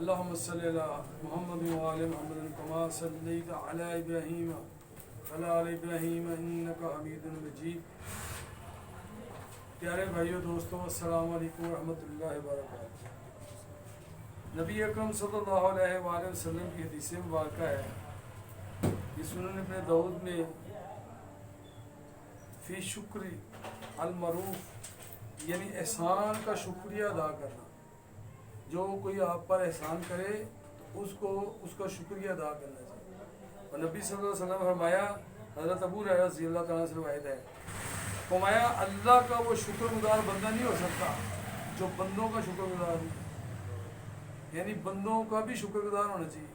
اللهم صل على محمد وعلى محمد كما صليت على ابراهيم وعلى آل ابراهيم انك حميد مجيد۔ پیارے بھائیو دوستو، السلام علیکم ورحمۃ اللہ وبرکاتہ۔ نبی اکرم صلی اللہ علیہ وآلہ وسلم کی حدیث مبارکہ ہے کہ سنن ابن داؤد میں فی شکر المعروف یعنی احسان کا شکریہ ادا کرنا، جو کوئی آپ پر احسان کرے تو اس کا شکریہ ادا کرنا چاہیے۔ اور نبی صلی اللہ علیہ وسلم فرمایا، حضرت ابو ہریرہ رضی اللہ تعالیٰ سے روایت ہے، فرمایا اللہ کا وہ شکر گزار بندہ نہیں ہو سکتا جو بندوں کا شکر گزار نہیں، یعنی بندوں کا بھی شکر گزار ہونا چاہیے۔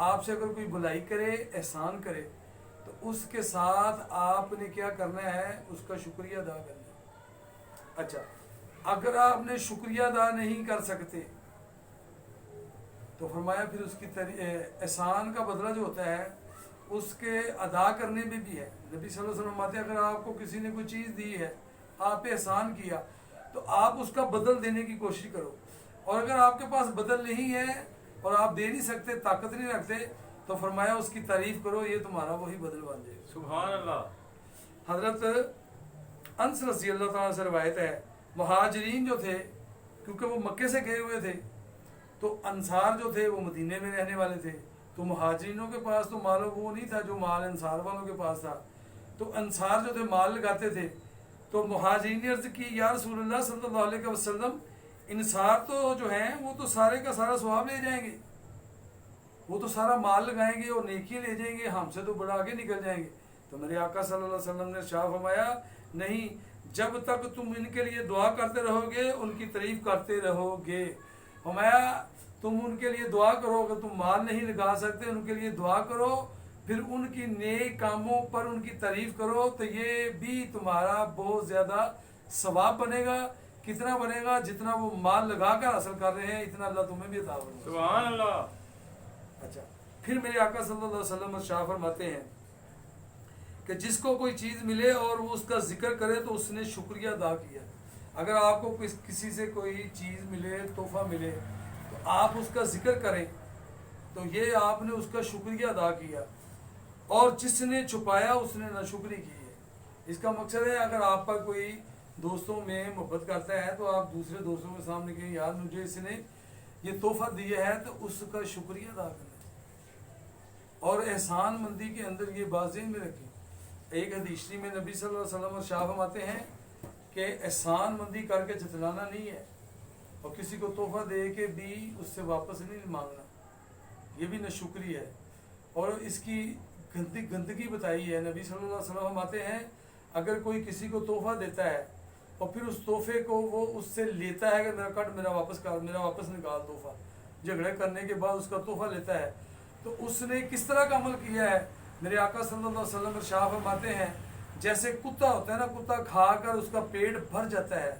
آپ سے اگر کوئی بھلائی کرے، احسان کرے، تو اس کے ساتھ آپ نے کیا کرنا ہے؟ اس کا شکریہ ادا کرنا ہے۔ اچھا، اگر آپ نے شکریہ ادا نہیں کر سکتے تو فرمایا پھر اس کی احسان کا بدلہ جو ہوتا ہے اس کے ادا کرنے میں بھی ہے۔ نبی صلی اللہ علیہ وسلم فرماتے ہیں اگر آپ کو کسی نے کوئی چیز دی ہے، آپ پہ احسان کیا، تو آپ اس کا بدل دینے کی کوشش کرو، اور اگر آپ کے پاس بدل نہیں ہے اور آپ دے نہیں سکتے، طاقت نہیں رکھتے، تو فرمایا اس کی تعریف کرو، یہ تمہارا وہی بدل بن جائے۔ سبحان اللہ۔ حضرت انس رضی اللہ تعالیٰ سے روایت ہے، مہاجرین جو تھے، کیونکہ وہ مکے سے گئے ہوئے تھے، تو انصار جو تھے وہ مدینے میں رہنے والے تھے، تو مہاجرینوں کے پاس تو مال وہ نہیں تھا جو مال انصار والوں کے پاس تھا، تو انصار جو تھے مال لگاتے تھے، تو مہاجرین نے عرض کی، یا رسول اللہ صلی اللہ علیہ وسلم، انصار تو جو ہیں وہ تو سارے کا سارا ثواب لے جائیں گے، وہ تو سارا مال لگائیں گے اور نیکی لے جائیں گے، ہم سے تو بڑا آگے نکل جائیں گے۔ تو میرے آقا صلی اللہ علیہ وسلم نے ارشاد فرمایا، نہیں، جب تک تم ان کے لیے دعا کرتے رہو گے، ان کی تعریف کرتے رہو گے۔ فرمایا تم ان کے لیے دعا کرو، اگر تم مال نہیں لگا سکتے ان کے لیے دعا کرو، پھر ان کی نیک کاموں پر ان کی تعریف کرو، تو یہ بھی تمہارا بہت زیادہ ثواب بنے گا۔ کتنا بنے گا؟ جتنا وہ مال لگا کر حاصل کر رہے ہیں اتنا اللہ تمہیں بھی عطا فرمائے گا۔ سبحان اللہ۔ اچھا، پھر میرے آقا صلی اللہ علیہ وسلم ارشاد فرماتے ہیں کہ جس کو کوئی چیز ملے اور وہ اس کا ذکر کرے تو اس نے شکریہ ادا کیا۔ اگر آپ کو کسی سے کوئی چیز ملے، تحفہ ملے، تو آپ اس کا ذکر کریں، تو یہ آپ نے اس کا شکریہ ادا کیا، اور جس نے چھپایا اس نے ناشکری کی ہے۔ اس کا مقصد ہے اگر آپ پر کوئی دوستوں میں محبت کرتا ہے تو آپ دوسرے دوستوں کے سامنے کہیں، یار مجھے اس نے یہ تحفہ دیا ہے، تو اس کا شکریہ ادا کرنا ہے، اور احسان مندی کے اندر یہ بات ذہن میں رکھیں۔ ایک حدیث میں نبی صلی اللہ علیہ وسلم ارشاد فرماتے ہیں کہ احسان مندی کر کے جتلانا نہیں ہے، اور کسی کو تحفہ دے کے بھی اس سے واپس نہیں مانگنا، یہ بھی ناشکری ہے، اور اس کی گندگی بتائی ہے۔ نبی صلی اللہ علیہ وسلم فرماتے ہیں اگر کوئی کسی کو تحفہ دیتا ہے اور پھر اس تحفے کو وہ اس سے لیتا ہے کہ میرا واپس نکال تحفہ، جھگڑے کرنے کے بعد اس کا تحفہ لیتا ہے، تو اس نے کس طرح کا عمل کیا ہے؟ میرے آقا صلی اللہ علیہ وسلم ارشاد فرماتے ہیں جیسے کتا ہوتا ہے نا، کتا کھا کر اس کا پیٹ بھر جاتا ہے،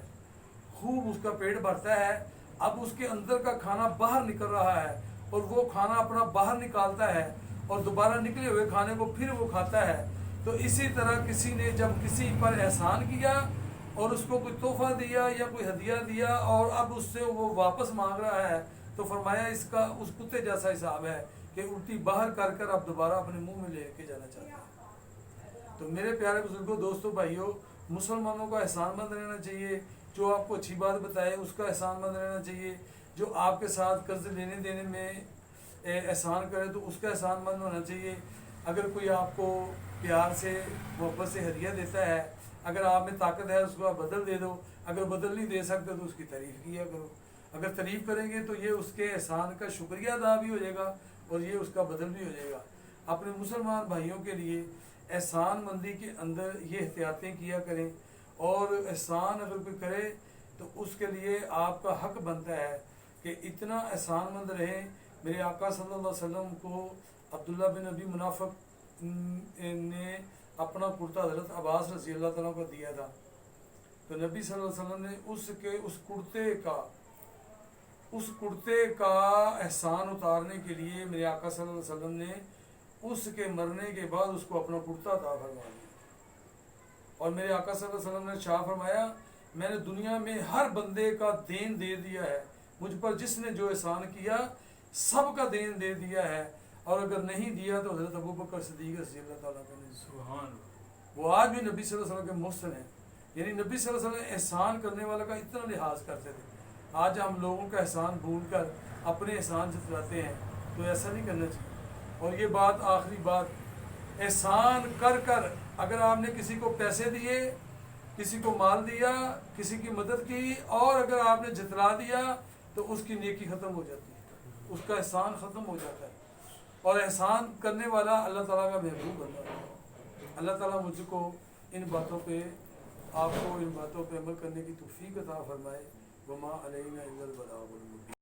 خوب اس کا پیٹ بھرتا ہے، اب اس کے اندر کا کھانا باہر نکل رہا ہے، اور وہ کھانا اپنا باہر نکالتا ہے اور دوبارہ نکلے ہوئے کھانے کو پھر وہ کھاتا ہے۔ تو اسی طرح کسی نے جب کسی پر احسان کیا اور اس کو کوئی تحفہ دیا یا کوئی ہدیہ دیا اور اب اس سے وہ واپس مانگ رہا ہے، تو فرمایا اس کا اس کتے جیسا حساب ہے کہ الٹی باہر کر کر اب دوبارہ اپنے منہ میں لے کے جانا چاہتا ہے۔ تو میرے پیارے بزرگوں، دوستوں، بھائیوں، مسلمانوں کو احسان مند رہنا چاہیے، جو آپ کو اچھی بات بتائے اس کا احسان مند رہنا چاہیے، جو آپ کے ساتھ قرض لینے دینے میں احسان کرے تو اس کا احسان مند ہونا چاہیے۔ اگر کوئی آپ کو پیار سے، محبت سے ہدیہ دیتا ہے، اگر آپ میں طاقت ہے اس کو آپ بدل دے دو، اگر بدل نہیں دے سکتے تو اس کی تعریف کیا کرو۔ اگر تعریف کریں گے تو یہ اس کے احسان کا شکریہ ادا بھی ہو جائے گا اور یہ اس کا بدل بھی ہو جائے گا۔ اپنے مسلمان بھائیوں کے لیے احسان مندی کے اندر یہ احتیاطیں کیا کریں، اور احسان اگر کوئی کرے تو اس کے لیے آپ کا حق بنتا ہے کہ اتنا احسان مند رہیں۔ میرے آقا صلی اللہ علیہ وسلم کو عبداللہ بن ابی منافق نے اپنا کرتا حضرت عباس رضی اللہ تعالیٰ کو دیا تھا، تو نبی صلی اللہ علیہ وسلم نے اس کرتے کا احسان اتارنے کے لیے میرے آقا صلی اللہ علیہ وسلم نے اس کے مرنے کے بعد اس کو اپنا کرتا عطا فرما دیا، اور میرے آقا صلی اللہ علیہ وسلم نے ارشاد فرمایا میں نے دنیا میں ہر بندے کا دین دے دیا ہے، مجھ پر جس نے جو احسان کیا سب کا دین دے دیا ہے، اور اگر نہیں دیا تو حضرت ابوبکر صدیق رضی اللہ تعالیٰ کا نے، سبحان اللہ۔ وہ آج بھی نبی صلی اللہ علیہ وسلم کے محسن ہیں، یعنی نبی صلی اللہ علیہ وسلم احسان کرنے والا کا اتنا لحاظ کرتے تھے۔ آج ہم لوگوں کا احسان بھول کر اپنے احسان جتلاتے ہیں، تو ایسا نہیں کرنا چاہیے۔ اور یہ بات آخری بات، احسان کر کر اگر آپ نے کسی کو پیسے دیے، کسی کو مال دیا، کسی کی مدد کی، اور اگر آپ نے جتلا دیا تو اس کی نیکی ختم ہو جاتی ہے، اس کا احسان ختم ہو جاتا ہے، اور احسان کرنے والا اللہ تعالیٰ کا محبوب بنتا ہے۔ اللہ تعالیٰ مجھ کو ان باتوں پہ، آپ کو ان باتوں پہ عمل کرنے کی توفیق عطا فرمائے۔ وما علینا الا البلاغ المبین۔